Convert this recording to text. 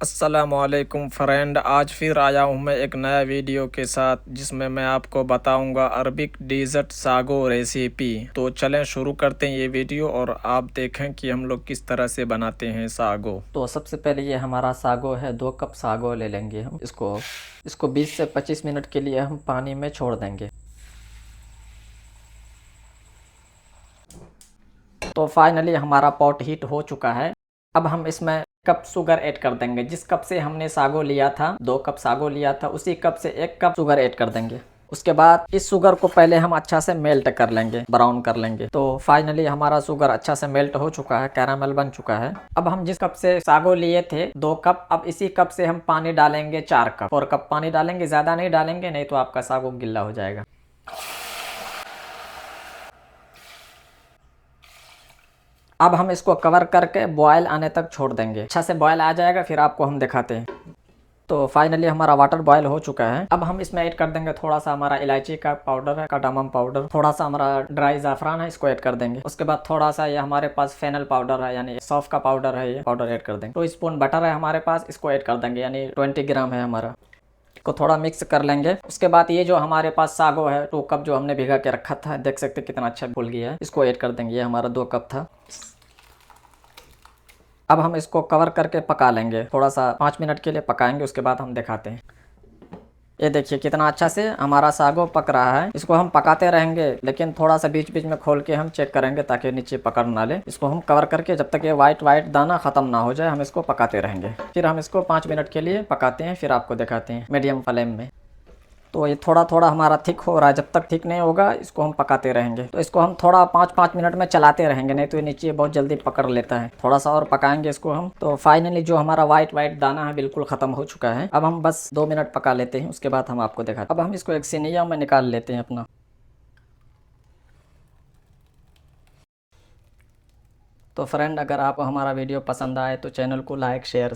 अस्सलामुअलैकुम फ्रेंड, आज फिर आया हूँ मैं एक नया वीडियो के साथ जिसमें मैं आपको बताऊंगा अरबिक डेजर्ट सागो रेसिपी। तो चलें शुरू करते हैं ये वीडियो और आप देखें कि हम लोग किस तरह से बनाते हैं सागो। तो सबसे पहले ये हमारा सागो है, 2 कप सागो ले लेंगे हम। इसको 20 से 25 मिनट के लिए हम पानी में छोड़ देंगे। तो फाइनली हमारा पॉट हीट हो चुका है। अब हम इसमें कप शुगर ऐड कर देंगे। जिस कप से हमने सागो लिया था, 2 कप सागो लिया था, उसी कप से 1 कप शुगर ऐड कर देंगे। उसके बाद इस शुगर को पहले हम अच्छा से मेल्ट कर लेंगे, ब्राउन कर लेंगे। तो फाइनली हमारा शुगर अच्छा से मेल्ट हो चुका है, कैरामल बन चुका है। अब हम जिस कप से सागो लिए थे 2 कप, अब इसी कप से हम पानी डालेंगे 4 कप। 4 कप पानी डालेंगे, ज्यादा नहीं डालेंगे, नहीं तो आपका सागो गिल्ला हो जाएगा। अब हम इसको कवर करके बॉयल आने तक छोड़ देंगे। अच्छा से बॉयल आ जाएगा फिर आपको हम दिखाते हैं। तो फाइनली हमारा वाटर बॉयल हो चुका है। अब हम इसमें ऐड कर देंगे थोड़ा सा हमारा इलायची का पाउडर है, कार्डामम पाउडर, थोड़ा सा हमारा ड्राई जाफरान है, इसको ऐड कर देंगे। उसके बाद थोड़ा सा ये हमारे पास फेनल पाउडर है, यानी सौंफ का पाउडर है, ये पाउडर ऐड कर देंगे। 2 स्पून बटर है हमारे पास, इसको ऐड कर देंगे, यानी 20 ग्राम है हमारा। को थोड़ा मिक्स कर लेंगे। उसके बाद ये जो हमारे पास सागो है 2 कप जो हमने भिगा के रखा था, देख सकते कितना अच्छा फूल गया है, इसको ऐड कर देंगे। ये हमारा 2 कप था। अब हम इसको कवर करके पका लेंगे, थोड़ा सा 5 मिनट के लिए पकाएंगे, उसके बाद हम दिखाते हैं। ये देखिए कितना अच्छा से हमारा सागो पक रहा है। इसको हम पकाते रहेंगे, लेकिन थोड़ा सा बीच बीच में खोल के हम चेक करेंगे ताकि नीचे पकड़ ना ले। इसको हम कवर करके जब तक ये वाइट वाइट दाना खत्म ना हो जाए हम इसको पकाते रहेंगे। फिर हम इसको 5 मिनट के लिए पकाते हैं, फिर आपको दिखाते हैं मीडियम फ्लेम में। तो ये थोड़ा थोड़ा हमारा थिक हो रहा है, जब तक थिक नहीं होगा इसको हम पकाते रहेंगे। तो इसको हम थोड़ा 5-5 मिनट में चलाते रहेंगे, नहीं तो ये नीचे बहुत जल्दी पकड़ लेता है। थोड़ा सा और पकाएंगे इसको हम। तो फाइनली जो हमारा वाइट वाइट दाना है बिल्कुल खत्म हो चुका है। अब हम बस 2 मिनट पका लेते हैं, उसके बाद हम आपको दिखाते हैं। अब हम इसको एक सिनिया में निकाल लेते हैं अपना। तो फ्रेंड, अगर आपको हमारा वीडियो पसंद आए तो चैनल को लाइक शेयर